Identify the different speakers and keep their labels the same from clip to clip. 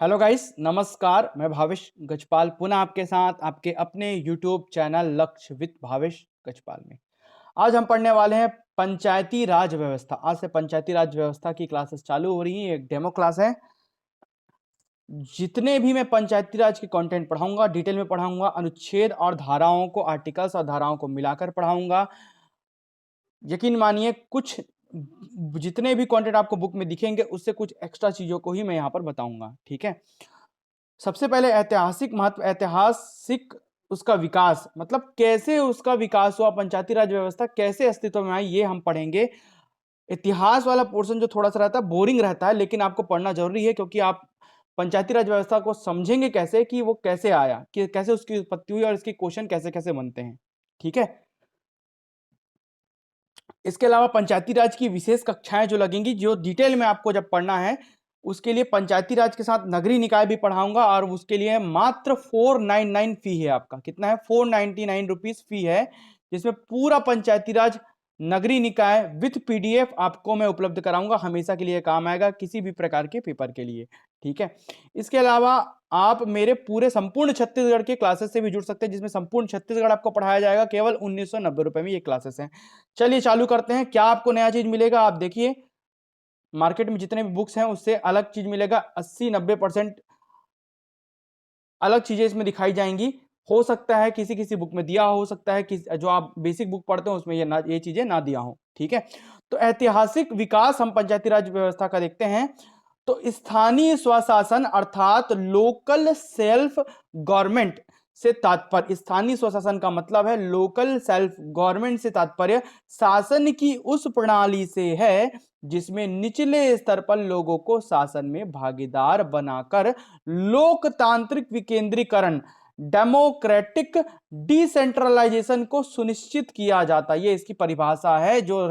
Speaker 1: Hello guys, नमस्कार। मैं भावेश गजपाल पुनः आपके साथ आपके अपने यूट्यूब चैनल लक्ष्य विद भावेश गजपाल में। आज हम पढ़ने वाले हैं पंचायती राज व्यवस्था। आज से पंचायती राज व्यवस्था की क्लासेस चालू हो रही हैं। एक डेमो क्लास है। जितने भी मैं पंचायती राज के कंटेंट पढ़ाऊंगा, डिटेल में पढ़ाऊंगा। अनुच्छेद और धाराओं को, आर्टिकल्स और धाराओं को मिलाकर पढ़ाऊंगा। यकीन मानिए, कुछ जितने भी कंटेंट आपको बुक में दिखेंगे उससे कुछ एक्स्ट्रा चीजों को ही मैं यहाँ पर बताऊंगा। ठीक है। सबसे पहले ऐतिहासिक महत्व, ऐतिहासिक उसका विकास, मतलब कैसे उसका विकास हुआ, पंचायती राज व्यवस्था कैसे अस्तित्व में आई, ये हम पढ़ेंगे। इतिहास वाला पोर्शन जो थोड़ा सा रहता है, बोरिंग रहता है, लेकिन आपको पढ़ना जरूरी है, क्योंकि आप पंचायती राज व्यवस्था को समझेंगे कैसे कि वो कैसे आया, कि कैसे उसकी उत्पत्ति हुई और इसके क्वेश्चन कैसे कैसे बनते हैं। ठीक है। इसके अलावा पंचायती राज की विशेष कक्षाएं जो लगेंगी, जो डिटेल में आपको जब पढ़ना है, उसके लिए पंचायती राज के साथ नगरीय निकाय भी पढ़ाऊंगा। और उसके लिए मात्र 499 फी है आपका। कितना है? 499 रुपीज फी है, जिसमें पूरा पंचायती राज नगरीय निकाय विथ पीडीएफ आपको मैं उपलब्ध कराऊंगा। हमेशा के लिए काम आएगा, किसी भी प्रकार के पेपर के लिए। ठीक है। इसके अलावा आप मेरे पूरे संपूर्ण छत्तीसगढ़ के क्लासेस से भी जुड़ सकते हैं, जिसमें संपूर्ण छत्तीसगढ़ आपको पढ़ाया जाएगा केवल 1990 में। ये क्लासेस हैं। चलिए चालू करते हैं। क्या आपको नया चीज मिलेगा? आप देखिए, मार्केट में जितने भी बुक्स हैं उससे अलग चीज मिलेगा। 80-90% अलग चीजें इसमें दिखाई जाएंगी। हो सकता है किसी किसी बुक में दिया हो सकता है कि जो आप बेसिक बुक पढ़ते हो उसमें ये चीजें ना दिया हो। ठीक है। तो ऐतिहासिक विकास हम पंचायती राज व्यवस्था का देखते हैं। तो स्थानीय स्वशासन अर्थात लोकल सेल्फ गवर्नमेंट से तात्पर्य, स्थानीय स्वशासन का मतलब है लोकल सेल्फ गवर्नमेंट से तात्पर्य शासन की उस प्रणाली से है जिसमें निचले स्तर पर लोगों को शासन में भागीदार बनाकर लोकतांत्रिक विकेंद्रीकरण, डेमोक्रेटिक डिसेंट्रलाइजेशन को सुनिश्चित किया जाता है। ये इसकी परिभाषा है जो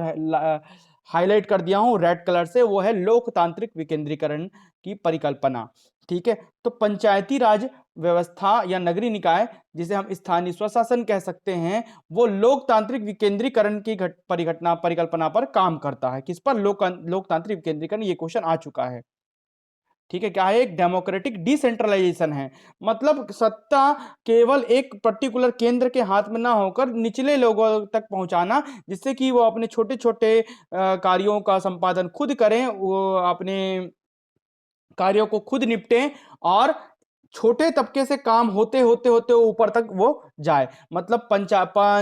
Speaker 1: हाईलाइट कर दिया हूं रेड कलर से, वो है लोकतांत्रिक विकेंद्रीकरण की परिकल्पना। ठीक है। तो पंचायती राज व्यवस्था या नगरीय निकाय, जिसे हम स्थानीय स्वशासन कह सकते हैं, वो लोकतांत्रिक विकेंद्रीकरण की परिकल्पना पर काम करता है। किस पर? लोकतांत्रिक विकेंद्रीकरण। ये क्वेश्चन आ चुका है। ठीक है। क्या है? एक डेमोक्रेटिक डिसेंट्रलाइजेशन है। मतलब सत्ता केवल एक पर्टिकुलर केंद्र के हाथ में ना होकर निचले लोगों तक पहुंचाना, जिससे कि वो अपने छोटे छोटे कार्यों का संपादन खुद करें, वो अपने कार्यों को खुद निपटें, और छोटे तबके से काम होते होते होते ऊपर तक वो जाए। मतलब पंच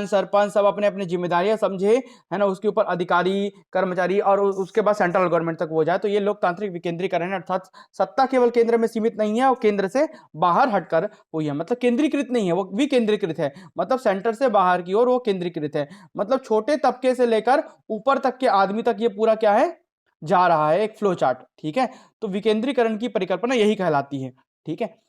Speaker 1: सरपंच सब अपने अपने जिम्मेदारियां समझे, है ना, उसके ऊपर अधिकारी कर्मचारी, और उसके बाद सेंट्रल गवर्नमेंट तक वो जाए। तो ये लोकतांत्रिक विकेंद्रीकरण है। अर्थात सत्ता केवल केंद्र में सीमित नहीं है, वो केंद्र से बाहर हटकर हुई है। मतलब केंद्रीकृत नहीं है, वो विकेंद्रीकृत है। मतलब सेंटर से बाहर की ओर वो केंद्रीकृत है। मतलब छोटे तबके से लेकर ऊपर तक के आदमी तक ये पूरा क्या है, जा रहा है, एक फ्लो चार्ट। ठीक है। तो विकेंद्रीकरण की परिकल्पना यही कहलाती है। ठीक है।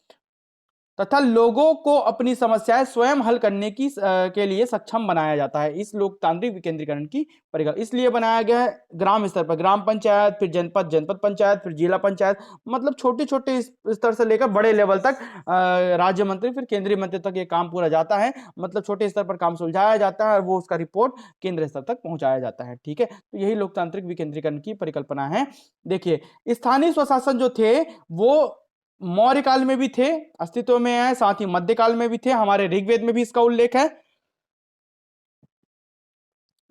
Speaker 1: तथा लोगों को अपनी समस्याएं स्वयं हल करने के लिए सक्षम बनाया जाता है। इस लोकतांत्रिक विकेंद्रीकरण की परिकल्पना इसलिए बनाया गया है। ग्राम स्तर पर ग्राम पंचायत, फिर जनपद जनपद पंचायत, फिर जिला पंचायत, मतलब छोटे छोटे स्तर से लेकर बड़े लेवल तक राज्य मंत्री फिर केंद्रीय मंत्री तक ये काम पूरा जाता है। मतलब छोटे स्तर पर काम सुलझाया जाता है और वो उसका रिपोर्ट केंद्र स्तर तक पहुंचाया जाता है। ठीक है। तो यही लोकतांत्रिक विकेंद्रीकरण की परिकल्पना है। देखिए, स्थानीय स्वशासन जो थे वो मौर्य काल में भी थे, अस्तित्व में है, साथ ही मध्यकाल में भी थे। हमारे ऋग्वेद में भी इसका उल्लेख है,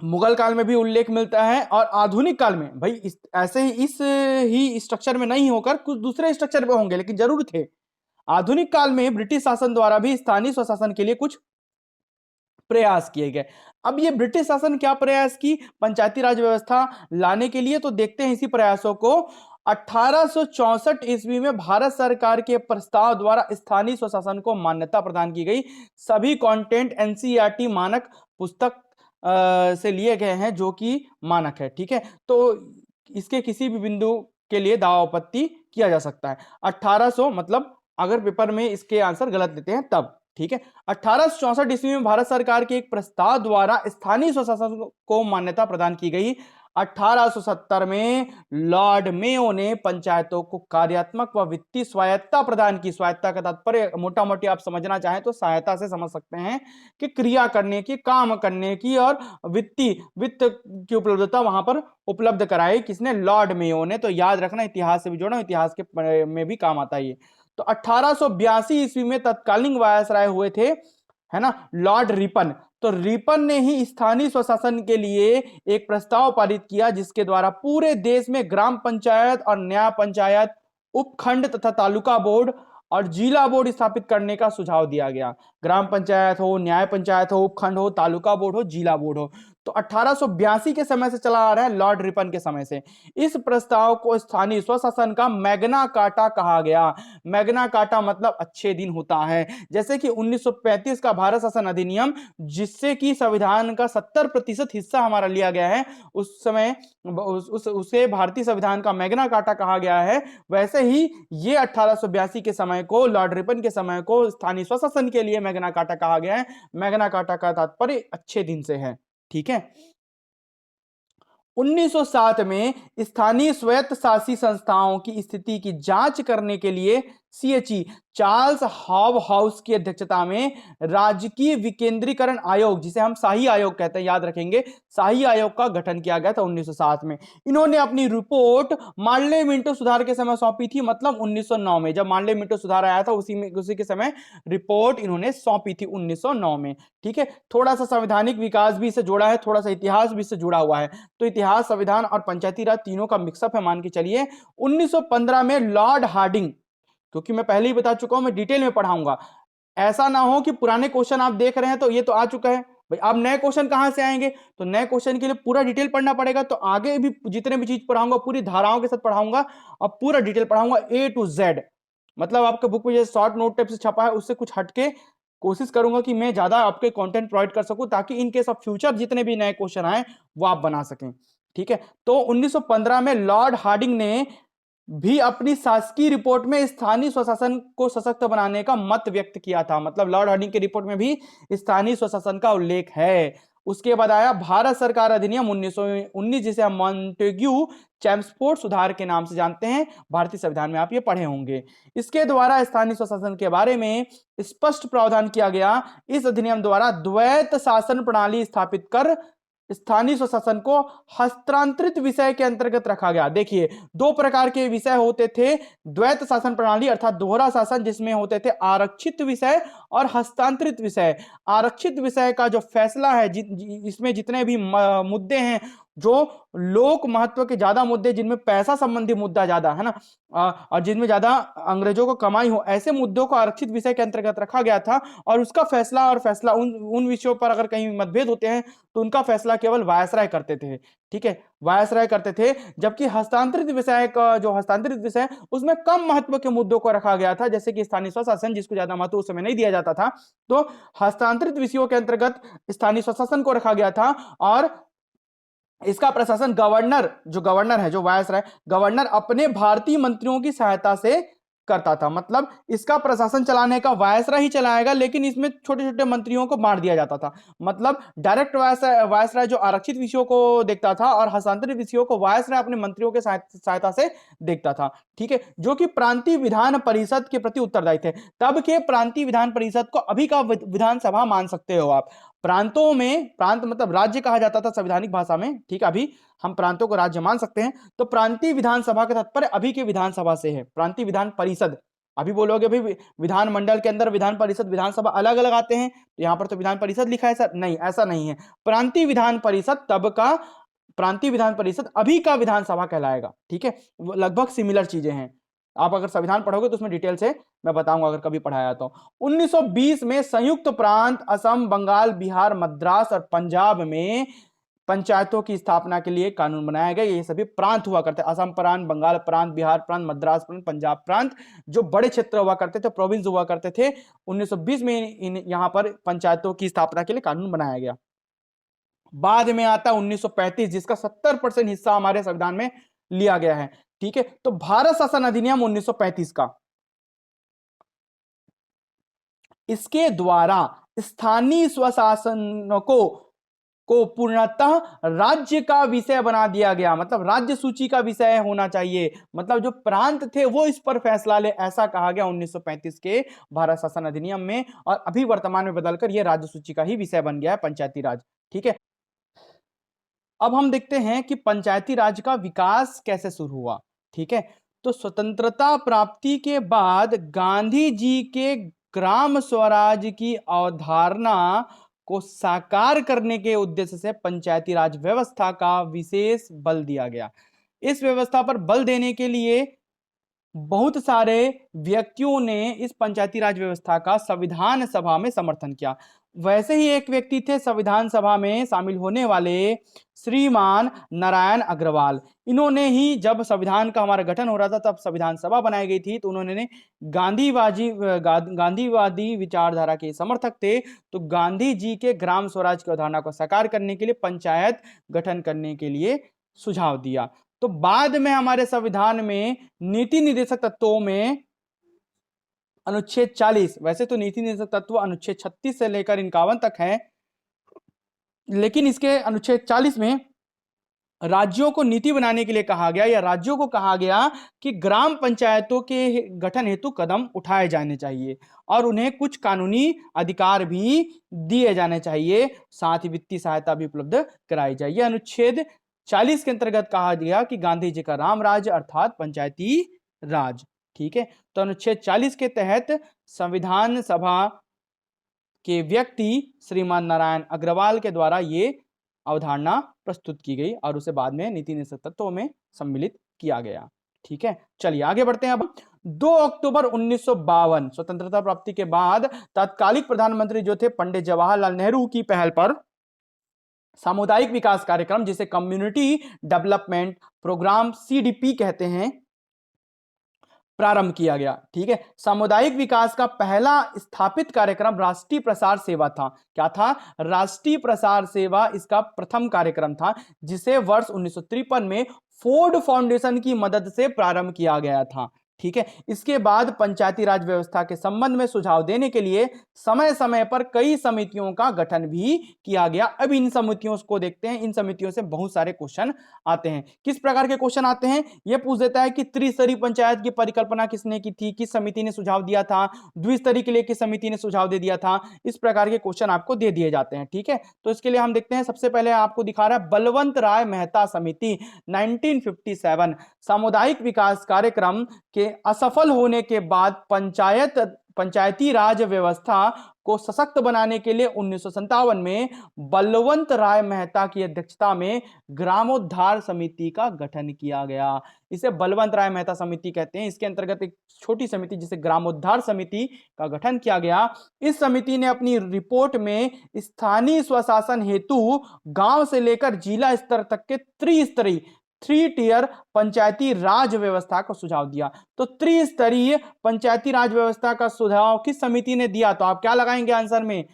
Speaker 1: मुगल काल में भी उल्लेख मिलता है, और आधुनिक काल में भाई ऐसे ही इस ही स्ट्रक्चर में नहीं होकर कुछ दूसरे स्ट्रक्चर में होंगे, लेकिन जरूर थे। आधुनिक काल में ब्रिटिश शासन द्वारा भी स्थानीय स्वशासन के लिए कुछ प्रयास किए गए। अब ये ब्रिटिश शासन क्या प्रयास की पंचायती राज व्यवस्था लाने के लिए, तो देखते हैं इसी प्रयासों को। 1864 ईस्वी में भारत सरकार के प्रस्ताव द्वारा स्थानीय स्वशासन को मान्यता प्रदान की गई। सभी कंटेंट एनसीईआरटी मानक पुस्तक से लिए गए हैं, जो कि मानक है। ठीक है। तो इसके किसी भी बिंदु के लिए दावा आपत्ति किया जा सकता है। 1800 मतलब अगर पेपर में इसके आंसर गलत देते हैं तब। ठीक है। 1864 ईस्वी में भारत सरकार के एक प्रस्ताव द्वारा स्थानीय स्वशासन को मान्यता प्रदान की गई। 1870 में लॉर्ड मेयो ने पंचायतों को कार्यात्मक व वित्तीय स्वायत्ता प्रदान की। स्वायत्ता का तात्पर्य मोटा मोटी आप समझना चाहें तो सहायता से समझ सकते हैं कि क्रिया करने की, काम करने की, और वित्त की उपलब्धता वहां पर उपलब्ध कराई। किसने? लॉर्ड मेयो ने। तो याद रखना, इतिहास से भी जोड़ना, इतिहास के में भी काम आता है ये। तो 1882 ईस्वी में तत्कालीन वायसराय हुए थे, है ना, लॉर्ड रिपन। तो रिपन ने ही स्थानीय स्वशासन के लिए एक प्रस्ताव पारित किया जिसके द्वारा पूरे देश में ग्राम पंचायत और न्याय पंचायत, उपखंड तथा तालुका बोर्ड और जिला बोर्ड स्थापित करने का सुझाव दिया गया। ग्राम पंचायत हो, न्याय पंचायत हो, उपखंड हो, तालुका बोर्ड हो, जिला बोर्ड हो। तो 1882 के समय से चला आ रहा है, लॉर्ड रिपन के समय से। इस प्रस्ताव को स्थानीय स्वशासन का मैग्ना कार्टा कहा गया। मैग्ना कार्टा मतलब अच्छे दिन होता है। जैसे कि 1935 का भारत शासन अधिनियम, जिससे कि संविधान का 70% हिस्सा हमारा लिया गया है, उस समय उसे भारतीय संविधान का मैग्ना कार्टा कहा गया है। वैसे ही ये 1882 के समय को, लॉर्ड रिपन के समय को स्थानीय स्वशासन के लिए मैग्ना कार्टा कहा गया है। मैग्ना कार्टा का तात्पर्य अच्छे दिन से है। ठीक है। 1907 में स्थानीय स्वायत्त शासी संस्थाओं की स्थिति की जांच करने के लिए सीएचई चार्ल्स हॉब हाउस की अध्यक्षता में राजकीय विकेंद्रीकरण आयोग, जिसे हम शाही आयोग कहते हैं, याद रखेंगे, शाही आयोग का गठन किया गया था 1907 में। इन्होंने अपनी रिपोर्ट मार्ले मिंटो सुधार के समय सौंपी थी, मतलब 1909 में, जब मार्ले मिंटो सुधार आया था उसी के समय रिपोर्ट इन्होंने सौंपी थी 1909 में। ठीक है। थोड़ा सा संवैधानिक विकास भी इससे जुड़ा है, थोड़ा सा इतिहास भी इससे जुड़ा हुआ है। तो इतिहास, संविधान और पंचायती राज तीनों का मिक्सअप है, मान के चलिए। 1915 में लॉर्ड हार्डिंग, क्योंकि मैं पहले ही बता चुका हूं, मैं डिटेल में पढ़ाऊंगा, ऐसा ना हो कि पुराने क्वेश्चन आप देख रहे हैं तो ये तो आ चुका है भाई, अब नए क्वेश्चन कहां से आएंगे? तो नए क्वेश्चन के लिए पूरा डिटेल पढ़ना पड़ेगा। तो आगे भी जितने भी चीज पढ़ाऊंगा पूरी धाराओं के साथ पढ़ाऊंगा और पूरा डिटेल पढ़ाऊंगा A to Z। मतलब आपके बुक में जैसे शॉर्ट नोट टाइप से छपा है उससे कुछ हटके कोशिश करूंगा कि मैं ज्यादा आपके कंटेंट प्रोवाइड कर सकूं, ताकि इनकेस ऑफ फ्यूचर जितने भी नए क्वेश्चन आए वो आप बना सकें। ठीक है। तो 1915 में लॉर्ड हार्डिंग ने भी अपनी शासकीय रिपोर्ट में स्थानीय स्वशासन को सशक्त बनाने का मत व्यक्त किया था। मतलब लॉर्ड हार्डिंग की रिपोर्ट में भी स्थानीय स्वशासन का उल्लेख है। उसके बाद आया भारत सरकार अधिनियम 1919, जिसे हम मॉन्टेग्यू चैम्सफोर्ड सुधार के नाम से जानते हैं। भारतीय संविधान में आप ये पढ़े होंगे। इसके द्वारा स्थानीय स्वशासन के बारे में स्पष्ट प्रावधान किया गया। इस अधिनियम द्वारा द्वैत शासन प्रणाली स्थापित कर स्थानीय स्वशासन को हस्तांतरित विषय के अंतर्गत रखा गया। देखिए, दो प्रकार के विषय होते थे द्वैत शासन प्रणाली, अर्थात दोहरा शासन, जिसमें होते थे आरक्षित विषय और हस्तांतरित विषय। आरक्षित विषय का जो फैसला है, इसमें जितने भी मुद्दे हैं, जो लोक महत्व के ज्यादा मुद्दे, जिनमें पैसा संबंधी मुद्दा ज्यादा है ना, और जिनमें ज्यादा अंग्रेजों को कमाई हो, ऐसे मुद्दों को आरक्षित विषय के अंतर्गत रखा गया था। और उसका फैसला उन विषयों पर अगर कहीं मतभेद होते हैं तो उनका फैसला केवल वायसराय करते थे। ठीक है, वायसराय करते थे। जबकि हस्तांतरित विषय का जो हस्तांतरित विषय, उसमें कम महत्व के मुद्दों को रखा गया था, जैसे कि स्थानीय स्वशासन, जिसको ज्यादा महत्व उस समय नहीं दिया जाता था। तो हस्तांतरित विषयों के अंतर्गत स्थानीय स्वशासन को रखा गया था। और इसका प्रशासन गवर्नर है, जो वायसराय, गवर्नर अपने भारतीय मंत्रियों की सहायता से करता था। मतलब इसका प्रशासन चलाने का वायसराय ही चलाएगा, लेकिन इसमें छोटे छोटे मंत्रियों को बांट दिया जाता था। मतलब डायरेक्ट वायसराय जो आरक्षित विषयों को देखता था, और हस्तांतरित विषयों को वायसराय अपने मंत्रियों के सहायता से देखता था। ठीक है, जो कि प्रांतीय विधान परिषद के प्रति उत्तरदायी थे। तब के प्रांतीय विधान परिषद को अभी का विधानसभा मान सकते हो आप। प्रांतों में, प्रांत मतलब राज्य कहा जाता था संवैधानिक भाषा में। ठीक है, अभी हम प्रांतों को राज्य मान सकते हैं। तो प्रांतीय विधानसभा का तात्पर्य अभी के विधानसभा से है। प्रांतीय विधान परिषद, अभी बोलोगे भाई विधान मंडल के अंदर विधान परिषद विधानसभा अलग अलग आते हैं, तो यहां पर तो विधान परिषद लिखा है सर, नहीं, ऐसा नहीं है। प्रांतीय विधान परिषद तब का, प्रांतीय विधान परिषद अभी का विधानसभा कहलाएगा। ठीक है, लगभग सिमिलर चीजें हैं। आप अगर संविधान पढ़ोगे तो उसमें डिटेल से मैं बताऊंगा, अगर कभी पढ़ाया तो। 1920 में संयुक्त प्रांत असम, बंगाल, बिहार, मद्रास और पंजाब में पंचायतों की स्थापना के लिए कानून बनाया गया। ये सभी प्रांत हुआ करते, असम प्रांत, बंगाल प्रांत, बिहार प्रांत, मद्रास प्रांत, पंजाब प्रांत, जो बड़े क्षेत्र हुआ करते थे, प्रोविंस हुआ करते थे। 1920 में यहां पर पंचायतों की स्थापना के लिए कानून बनाया गया। बाद में आता 1935, जिसका 70% हिस्सा हमारे संविधान में लिया गया है। ठीक है, तो भारत शासन अधिनियम 1935 का, इसके द्वारा स्थानीय स्वशासन को पूर्णतः राज्य का विषय बना दिया गया। मतलब राज्य सूची का विषय होना चाहिए। मतलब जो प्रांत थे वो इस पर फैसला ले, ऐसा कहा गया 1935 के भारत शासन अधिनियम में। और अभी वर्तमान में बदलकर यह राज्य सूची का ही विषय बन गया है, पंचायती राज। ठीक है, अब हम देखते हैं कि पंचायती राज का विकास कैसे शुरू हुआ। ठीक है, तो स्वतंत्रता प्राप्ति के बाद गांधी जी के ग्राम स्वराज की अवधारणा को साकार करने के उद्देश्य से पंचायती राज व्यवस्था का विशेष बल दिया गया। इस व्यवस्था पर बल देने के लिए बहुत सारे व्यक्तियों ने इस पंचायती राज व्यवस्था का संविधान सभा में समर्थन किया। वैसे ही एक व्यक्ति थे संविधान सभा में शामिल होने वाले श्रीमान नारायण अग्रवाल। इन्होंने ही, जब संविधान का हमारा गठन हो रहा था तब संविधान सभा बनाई गई थी, तो उन्होंने गांधीवादी विचारधारा के समर्थक थे। तो गांधी जी के ग्राम स्वराज की अवधारणा को साकार करने के लिए पंचायत गठन करने के लिए सुझाव दिया। तो बाद में हमारे संविधान में नीति निर्देशक तत्वों में अनुच्छेद 40, वैसे तो नीति निर्देशक तत्व अनुच्छेद 36 से लेकर 51 तक है, लेकिन इसके अनुच्छेद 40 में राज्यों को नीति बनाने के लिए कहा गया, या राज्यों को कहा गया कि ग्राम पंचायतों के गठन हेतु कदम उठाए जाने चाहिए और उन्हें कुछ कानूनी अधिकार भी दिए जाने चाहिए, साथ ही वित्तीय सहायता भी उपलब्ध कराई जाए। यह अनुच्छेद 40 के अंतर्गत कहा गया कि गांधी जी का राम राज्य अर्थात पंचायती राज। ठीक है, तो अनुच्छेद 40 के तहत संविधान सभा के व्यक्ति श्रीमान नारायण अग्रवाल के द्वारा ये अवधारणा प्रस्तुत की गई और उसे बाद में नीति निर्देशक तत्वों में सम्मिलित किया गया। ठीक है, चलिए आगे बढ़ते हैं। अब 2 अक्टूबर 1952 स्वतंत्रता प्राप्ति के बाद तत्कालिक प्रधानमंत्री जो थे पंडित जवाहरलाल नेहरू की पहल पर सामुदायिक विकास कार्यक्रम, जिसे कम्युनिटी डेवलपमेंट प्रोग्राम CDP कहते हैं, प्रारंभ किया गया। ठीक है, सामुदायिक विकास का पहला स्थापित कार्यक्रम राष्ट्रीय प्रसार सेवा था। क्या था? राष्ट्रीय प्रसार सेवा इसका प्रथम कार्यक्रम था, जिसे वर्ष 1953 में फोर्ड फाउंडेशन की मदद से प्रारंभ किया गया था। ठीक है, इसके बाद पंचायती राज व्यवस्था के संबंध में सुझाव देने के लिए समय समय पर कई समितियों का गठन भी किया गया। अब इन समितियों को देखते हैं। इन समितियों से बहुत सारे क्वेश्चन आते हैं। किस प्रकार के क्वेश्चन आते हैं? यह पूछ देता है कि त्रिस्तरीय पंचायत की परिकल्पना किसने की थी, किस समिति ने सुझाव दिया था, द्विस्तरीय के लिए किस समिति ने सुझाव दे दिया था। इस प्रकार के क्वेश्चन आपको दे दिए जाते हैं। ठीक है, तो इसके लिए हम देखते हैं। सबसे पहले आपको दिखा रहा है बलवंत राय मेहता समिति 1957। सामुदायिक विकास कार्यक्रम के असफल होने के बाद पंचायती राज व्यवस्था को सशक्त बनाने के लिए 1957 में बलवंत राय मेहता की अध्यक्षता में ग्रामोद्धार समिति का गठन किया गया। इसे बलवंत राय मेहता समिति कहते हैं। इसके अंतर्गत एक छोटी समिति जिसे ग्रामोद्धार समिति का गठन किया गया। इस समिति ने अपनी रिपोर्ट में स्थानीय स्वशासन हेतु गांव से लेकर जिला स्तर तक के त्रिस्तरीय 3 टियर पंचायती राज व्यवस्था को सुझाव दिया। तो त्रिस्तरीय पंचायती राज व्यवस्था का सुझाव किस समिति ने दिया? तो आप क्या लगाएंगे आंसर में?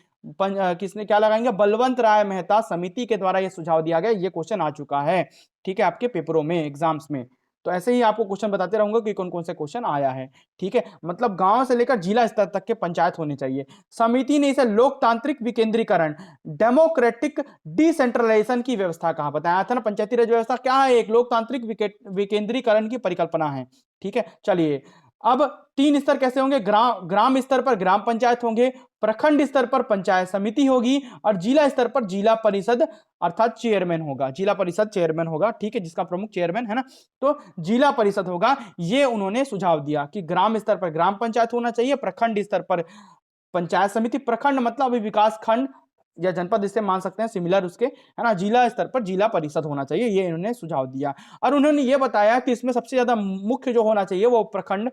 Speaker 1: किसने क्या लगाएंगे? बलवंत राय मेहता समिति के द्वारा यह सुझाव दिया गया। यह क्वेश्चन आ चुका है, ठीक है, आपके पेपरों में, एग्जाम्स में। तो ऐसे ही आपको क्वेश्चन बताते रहूंगा कि कौन कौन से क्वेश्चन आया है। ठीक है, मतलब गांव से लेकर जिला स्तर तक के पंचायत होने चाहिए। समिति ने इसे लोकतांत्रिक विकेंद्रीकरण, डेमोक्रेटिक डिसेंट्रलाइजेशन की व्यवस्था कहा। बताया था ना, पंचायती राज व्यवस्था क्या है? एक लोकतांत्रिक विकेंद्रीकरण की परिकल्पना है। ठीक है, चलिए अब 3 स्तर कैसे होंगे? ग्राम स्तर पर ग्राम पंचायत होंगे, प्रखंड स्तर पर पंचायत समिति होगी और जिला स्तर पर जिला परिषद अर्थात चेयरमैन होगा। जिला परिषद चेयरमैन होगा, ठीक है, जिसका प्रमुख चेयरमैन है ना, तो जिला परिषद होगा। ये उन्होंने सुझाव दिया कि ग्राम स्तर पर ग्राम पंचायत होना चाहिए, प्रखंड स्तर पर पंचायत समिति, प्रखंड मतलब अभी विकास खंड या जनपद इसे मान सकते हैं, सिमिलर उसके, है ना, जिला स्तर पर जिला परिषद होना चाहिए। ये इन्होंने सुझाव दिया और उन्होंने ये बताया कि इसमें सबसे ज्यादा मुख्य जो होना चाहिए वो प्रखंड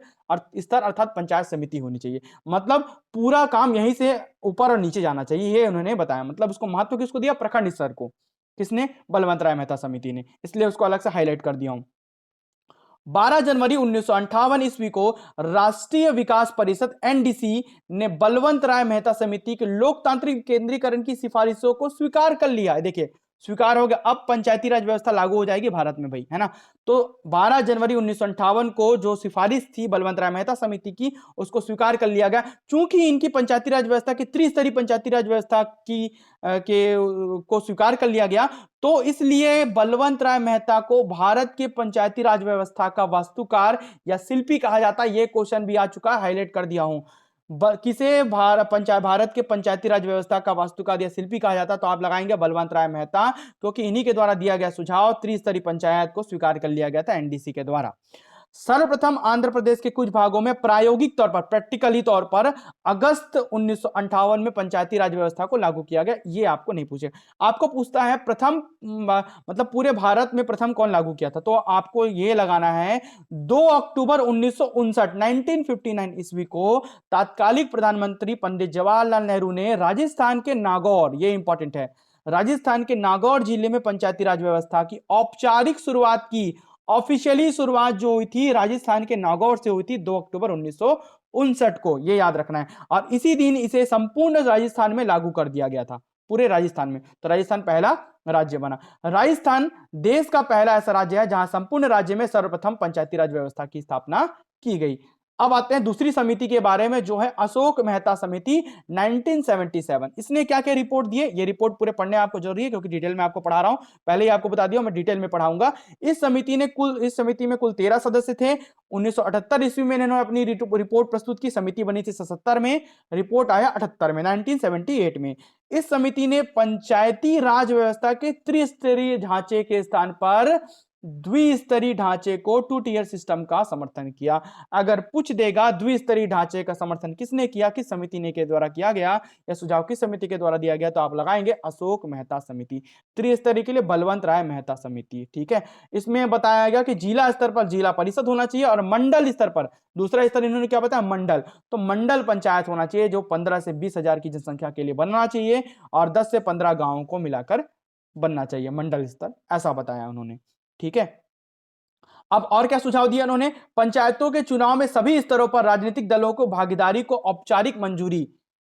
Speaker 1: स्तर अर्थात पंचायत समिति होनी चाहिए। मतलब पूरा काम यहीं से ऊपर और नीचे जाना चाहिए, ये उन्होंने बताया। मतलब उसको महत्व किसको दिया? प्रखंड स्तर को। किसने? बलवंत राय मेहता समिति ने, इसलिए उसको अलग से हाईलाइट कर दिया हूं। 12 जनवरी 1958 ईस्वी को राष्ट्रीय विकास परिषद NDC ने बलवंत राय मेहता समिति के लोकतांत्रिक केंद्रीकरण की सिफारिशों को स्वीकार कर लिया है। देखिए, स्वीकार हो गया, अब पंचायती राज व्यवस्था लागू हो जाएगी भारत में भाई, है ना। तो 12 जनवरी 1958 को जो सिफारिश थी बलवंत राय मेहता समिति की, उसको स्वीकार कर लिया गया। चूंकि इनकी पंचायती राज व्यवस्था की त्रिस्तरीय पंचायती राज व्यवस्था की को स्वीकार कर लिया गया, तो इसलिए बलवंत राय मेहता को भारत के पंचायती राज व्यवस्था का वास्तुकार या शिल्पी कहा जाता है। यह क्वेश्चन भी आ चुका है, हाईलाइट कर दिया हूं। किसे भारत के पंचायती राज व्यवस्था का वास्तुकार या शिल्पी कहा जाता? तो आप लगाएंगे बलवंत राय मेहता, क्योंकि इन्हीं के द्वारा दिया गया सुझाव त्रिस्तरीय पंचायत को स्वीकार कर लिया गया था NDC के द्वारा। सर्वप्रथम आंध्र प्रदेश के कुछ भागों में प्रायोगिक तौर पर, प्रैक्टिकली तौर पर अगस्त 1958 में पंचायती राज व्यवस्था को लागू किया गया। ये आपको नहीं पूछे, आपको पूछता है प्रथम मतलब पूरे भारत में प्रथम कौन लागू किया था, तो आपको ये लगाना है 2 अक्टूबर 1959 ईस्वी को तात्कालिक प्रधानमंत्री पंडित जवाहरलाल नेहरू ने राजस्थान के नागौर, ये इंपॉर्टेंट है, राजस्थान के नागौर जिले में पंचायती राज व्यवस्था की औपचारिक शुरुआत की। ऑफिशियली शुरुआत जो हुई थी राजस्थान के नागौर से हुई थी 2 अक्टूबर 1959 को, ये याद रखना है। और इसी दिन इसे संपूर्ण राजस्थान में लागू कर दिया गया था, पूरे राजस्थान में। तो राजस्थान पहला राज्य बना। राजस्थान देश का पहला ऐसा राज्य है जहां संपूर्ण राज्य में सर्वप्रथम पंचायती राज व्यवस्था की स्थापना की गई। अब आते हैं दूसरी समिति के बारे में, जो है अशोक मेहता समिति 1977। इसने क्या क्या रिपोर्ट दिए, ये रिपोर्ट पूरे पढ़ने आपको जरूरी है क्योंकि डिटेल में आपको पढ़ा रहा हूं, पहले ही आपको बता दिया, मैं डिटेल में पढ़ाऊंगा। इस समिति में कुल 13 सदस्य थे। 1978 ईस्वी में इन्होंने अपनी रिपोर्ट प्रस्तुत की। समिति बनी थी 77 में, रिपोर्ट आया 78 में, 1978 में। इस समिति ने पंचायती राज व्यवस्था के त्रिस्तरीय ढांचे के स्थान पर द्विस्तरीय ढांचे को, 2 टियर सिस्टम का समर्थन किया। अगर पूछ देगा द्विस्तरीय ढांचे का समर्थन किसने किया, किस समिति ने के द्वारा किया गया, या सुझाव किस समिति के द्वारा दिया गया, तो आप लगाएंगे अशोक मेहता समिति। त्रिस्तरीय के लिए बलवंत राय मेहता समिति, ठीक है। इसमें बताया गया कि जिला स्तर पर जिला परिषद होना चाहिए और मंडल स्तर पर, दूसरा स्तर इन्होंने क्या बताया, मंडल, तो मंडल पंचायत होना चाहिए जो 15 से 20 हजार की जनसंख्या के लिए बनना चाहिए और 10 से 15 गांवों को मिलाकर बनना चाहिए, मंडल स्तर, ऐसा बताया उन्होंने, ठीक है। अब और क्या सुझाव दिया उन्होंने, पंचायतों के चुनाव में सभी स्तरों पर राजनीतिक दलों को भागीदारी को औपचारिक मंजूरी,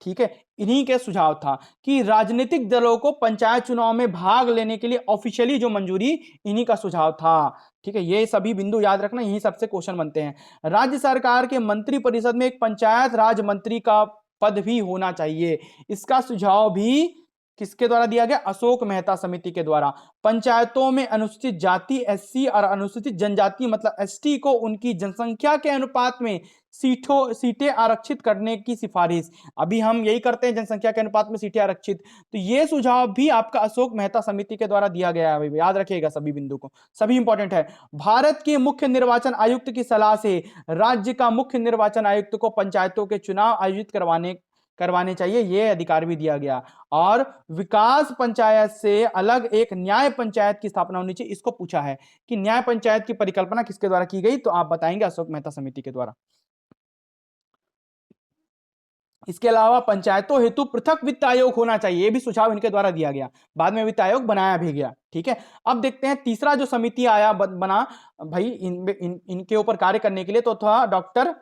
Speaker 1: ठीक है। इन्हीं के सुझाव था कि राजनीतिक दलों को पंचायत चुनाव में भाग लेने के लिए ऑफिशियली जो मंजूरी, इन्हीं का सुझाव था, ठीक है। ये सभी बिंदु याद रखना, यही सबसे क्वेश्चन बनते हैं। राज्य सरकार के मंत्री परिषद में एक पंचायत राज मंत्री का पद भी होना चाहिए, इसका सुझाव भी किसके द्वारा दिया गया, अशोक मेहता समिति के द्वारा। पंचायतों में अनुसूचित जाति एससी और अनुसूचित जनजाति मतलब एसटी को उनकी जनसंख्या के अनुपात में सीटें आरक्षित करने की सिफारिश, अभी हम यही करते हैं, जनसंख्या के अनुपात में सीटें आरक्षित, तो यह सुझाव भी आपका अशोक मेहता समिति के द्वारा दिया गया है, याद रखिएगा सभी बिंदु को, सभी इंपॉर्टेंट है। भारत के मुख्य निर्वाचन आयुक्त की सलाह से राज्य का मुख्य निर्वाचन आयुक्त को पंचायतों के चुनाव आयोजित करवाने चाहिए, यह अधिकार भी दिया गया। और विकास पंचायत से अलग एक न्याय पंचायत की स्थापना होनी चाहिए। इसको पूछा है कि न्याय पंचायत की परिकल्पना किसके द्वारा की गई, तो आप बताएंगे अशोक मेहता समिति के द्वारा। इसके अलावा पंचायतों हेतु पृथक वित्त आयोग होना चाहिए, यह भी सुझाव इनके द्वारा दिया गया, बाद में वित्त आयोग बनाया भी गया, ठीक है। अब देखते हैं तीसरा जो समिति आया बना भाई इनके ऊपर कार्य करने के लिए, तो था डॉक्टर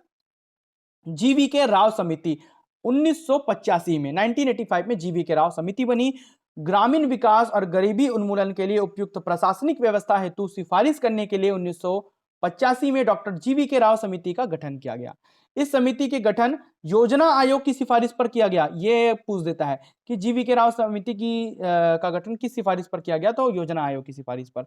Speaker 1: जीवी के राव समिति। 1985 में 1985 में जीवी के राव समिति बनी। ग्रामीण विकास और गरीबी उन्मूलन के लिए उपयुक्त प्रशासनिक व्यवस्था हेतु सिफारिश करने के लिए 1985 में डॉक्टर जीवी के राव समिति का गठन किया गया। इस समिति के गठन योजना आयोग की सिफारिश पर किया गया, यह पूछ देता है कि जीवी के राव समिति का गठन किस सिफारिश पर किया गया, तो योजना आयोग की सिफारिश पर,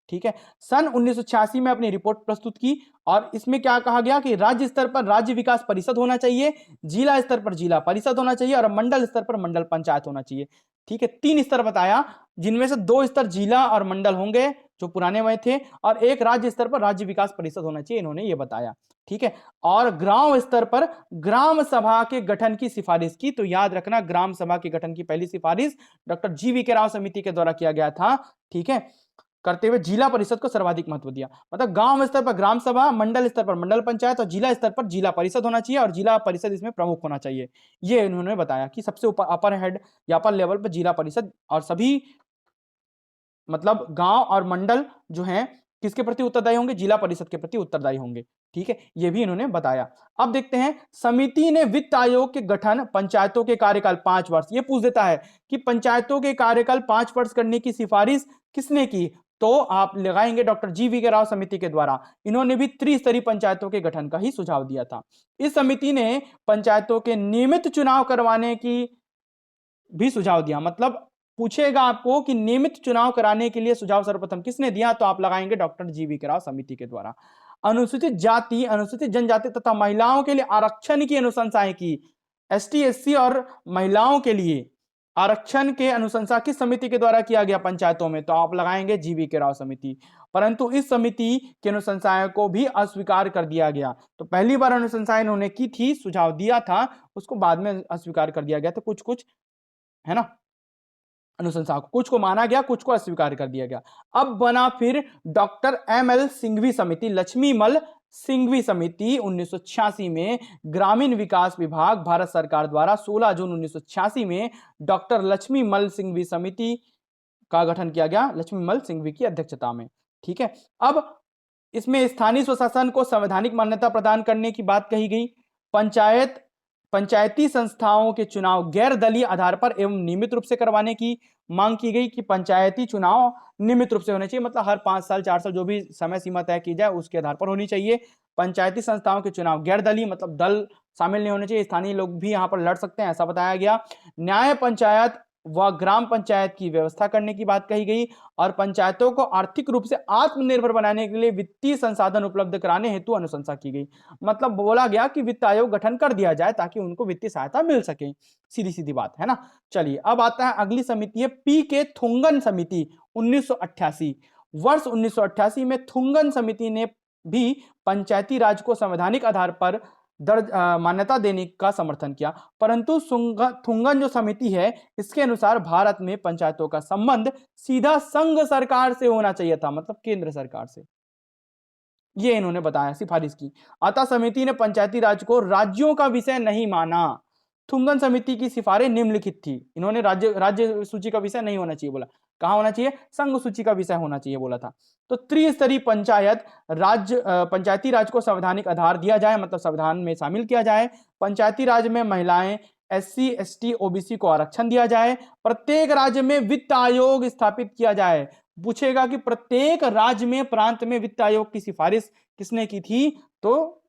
Speaker 1: ठीक है। सन 1986 में अपनी रिपोर्ट प्रस्तुत की और इसमें क्या कहा गया कि राज्य स्तर पर राज्य विकास परिषद होना चाहिए, जिला स्तर पर जिला परिषद होना चाहिए और मंडल स्तर पर मंडल पंचायत होना चाहिए, ठीक है। 3 स्तर बताया, जिनमें से 2 स्तर जिला और मंडल होंगे जो पुराने में थे, और एक राज्य स्तर पर राज्य विकास परिषद होना चाहिए, इन्होंने ये बताया, ठीक है। और ग्राम स्तर पर ग्राम सभा के गठन की सिफारिश की, तो याद रखना ग्राम सभा के गठन की पहली सिफारिश डॉक्टर जीवी के राव समिति के द्वारा किया गया था, ठीक है, करते हुए जिला परिषद को सर्वाधिक महत्व दिया। मतलब गांव स्तर पर ग्राम सभा, मंडल स्तर पर मंडल पंचायत और जिला स्तर पर जिला परिषद होना चाहिए और जिला परिषद इसमें प्रमुख होना चाहिए। ये उन्होंने बताया कि सबसे ऊपर अपर हेड या अपर लेवल पर जिला परिषद, और सभी मतलब गांव और मंडल जो हैं किसके प्रति उत्तरदायी होंगे, जिला परिषद के प्रति उत्तरदायी होंगे, ठीक है, ये भी इन्होंने बताया। अब देखते हैं समिति ने वित्त आयोग के गठन, पंचायतों के कार्यकाल 5 वर्ष, ये पूछ देता है कि पंचायतों के कार्यकाल 5 वर्ष करने की सिफारिश किसने की, तो आप लगाएंगे डॉक्टर जीवी के राव समिति के द्वारा। इन्होंने भी त्रिस्तरीय पंचायतों के गठन का ही सुझाव दिया था। इस समिति ने पंचायतों के नियमित चुनाव करवाने की भी सुझाव दिया, मतलब पूछेगा आपको कि नियमित चुनाव कराने के लिए सुझाव सर्वप्रथम किसने दिया, तो आप लगाएंगे डॉक्टर जीवी के राव समिति के द्वारा। अनुसूचित जाति, अनुसूचित जनजाति तथा महिलाओं के लिए आरक्षण की अनुशंसाएं की, एसटी एससी और महिलाओं के लिए आरक्षण के अनुशंसा किस समिति के द्वारा किया गया पंचायतों में? तो आप लगाएंगे जीवी के राव समिति। परंतु इस समिति की अनुशंसाएं को भी अस्वीकार कर दिया गया। तो पहली बार अनुशंसाएं इन्होंने की थी, सुझाव दिया था, उसको बाद में अस्वीकार कर दिया गया। तो कुछ कुछ है ना अनुशंसा को, कुछ को माना गया, कुछ को अस्वीकार कर दिया गया। अब बना फिर डॉक्टर एम.एल. सिंघवी समिति, लक्ष्मीमल सिंघवी समिति 1986 में ग्रामीण विकास विभाग भारत सरकार द्वारा 16 जून 1986 में डॉक्टर लक्ष्मीमल सिंघवी समिति का गठन किया गया, लक्ष्मीमल सिंघवी की अध्यक्षता में। ठीक है, अब इसमें स्थानीय स्वशासन को संवैधानिक मान्यता प्रदान करने की बात कही गई। पंचायती संस्थाओं के चुनाव गैर दलीय आधार पर एवं नियमित रूप से करवाने की मांग की गई कि पंचायती चुनाव नियमित रूप से होने चाहिए, मतलब हर 5 साल 4 साल जो भी समय सीमा तय की जाए उसके आधार पर होनी चाहिए। पंचायती संस्थाओं के चुनाव गैर दलीय, मतलब दल शामिल नहीं होने चाहिए, स्थानीय लोग भी यहां पर लड़ सकते हैं, ऐसा बताया गया। न्याय पंचायत व ग्राम पंचायत की व्यवस्था करने की बात कही गई और पंचायतों को आर्थिक रूप से आत्मनिर्भर बनाने के लिए वित्तीय संसाधन उपलब्ध कराने हेतु अनुशंसा की गई। मतलब बोला गया कि वित्त आयोग गठन कर दिया जाए ताकि उनको वित्तीय सहायता मिल सके। सीधी सीधी बात है ना। चलिए अब आता है अगली समिति है पी के थुंगन समिति 1988। वर्ष 1988 में थुंगन समिति ने भी पंचायती राज को संवैधानिक आधार पर मान्यता देने का समर्थन किया। परंतु थुंगन जो समिति है इसके अनुसार भारत में पंचायतों का संबंध सीधा संघ सरकार से होना चाहिए था, मतलब केंद्र सरकार से, ये इन्होंने बताया, सिफारिश की। अतः समिति ने पंचायती राज को राज्यों का विषय नहीं माना। थुंगन समिति की सिफारिश निम्नलिखित थी। इन्होंने राज्य सूची का विषय नहीं होना चाहिए बोला, कहां होना चाहिए? संघ सूची का विषय होना चाहिए बोला था। तो त्रिस्तरीय पंचायती राज को संवैधानिक आधार दिया जाए, मतलब संविधान में शामिल किया जाए। पंचायती राज में महिलाएं, SC ST OBC को आरक्षण दिया जाए। प्रत्येक राज्य में वित्त आयोग स्थापित किया जाए। पूछेगा कि प्रत्येक राज्य में प्रांत में वित्त आयोग की सिफारिश किसने की थी? तो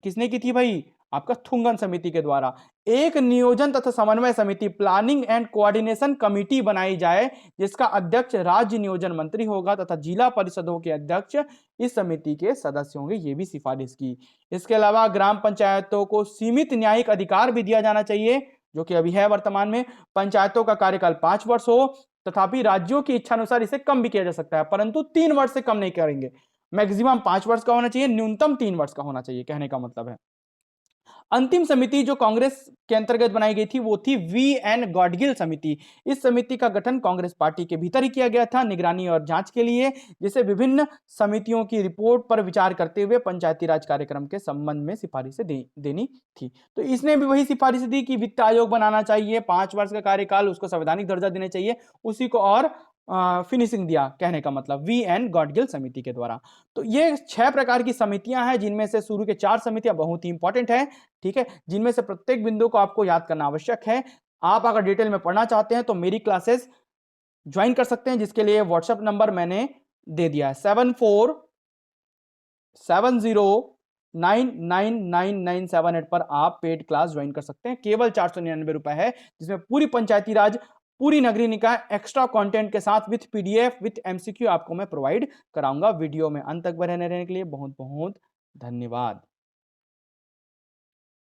Speaker 1: किसने की थी भाई? आपका थुंगन समिति के द्वारा। एक नियोजन तथा समन्वय समिति, प्लानिंग एंड कोऑर्डिनेशन कमिटी बनाई जाए जिसका अध्यक्ष राज्य नियोजन मंत्री होगा तथा जिला परिषदों के अध्यक्ष इस समिति के सदस्य होंगे, ये भी सिफारिश की। इसके अलावा ग्राम पंचायतों को सीमित न्यायिक अधिकार भी दिया जाना चाहिए, जो कि अभी है वर्तमान में। पंचायतों का कार्यकाल 5 वर्ष हो, तथापि राज्यों की इच्छा अनुसार इसे कम भी किया जा सकता है, परंतु 3 वर्ष से कम नहीं करेंगे। मैक्सिमम 5 वर्ष का होना चाहिए, न्यूनतम 3 वर्ष का होना चाहिए, कहने का मतलब है। अंतिम समिति जो कांग्रेस के अंतर्गत बनाई गई थी वो थी V.N. गॉडगिल समिति। इस समिति का गठन कांग्रेस पार्टी के भीतर ही किया गया था, निगरानी और जांच के लिए, जिसे विभिन्न समितियों की रिपोर्ट पर विचार करते हुए पंचायती राज कार्यक्रम के संबंध में सिफारिशें देनी थी। तो इसने भी वही सिफारिश दी कि वित्त आयोग बनाना चाहिए, 5 वर्ष का कार्यकाल, उसको संवैधानिक दर्जा देना चाहिए, उसी को और फिनिशिंग दिया, कहने का मतलब V.N. गॉडगिल समिति के द्वारा। तो ये 6 प्रकार की समितियां हैं, जिनमें से शुरू के 4 समितियां बहुत ही इंपॉर्टेंट है, ठीक है, जिनमें से प्रत्येक बिंदु को आपको याद करना आवश्यक है। आप अगर डिटेल में पढ़ना चाहते हैं तो मेरी क्लासेस ज्वाइन कर सकते हैं, जिसके लिए व्हाट्सएप नंबर मैंने दे दिया है 7470999978 पर आप पेड क्लास ज्वाइन कर सकते हैं। केवल 499 रुपए है, जिसमें पूरी पंचायती राज, पूरी नगरीय निकाय एक्स्ट्रा कंटेंट के साथ विथ PDF विथ MCQ आपको मैं प्रोवाइड कराऊंगा। वीडियो में अंत तक बने रहने के लिए बहुत बहुत धन्यवाद।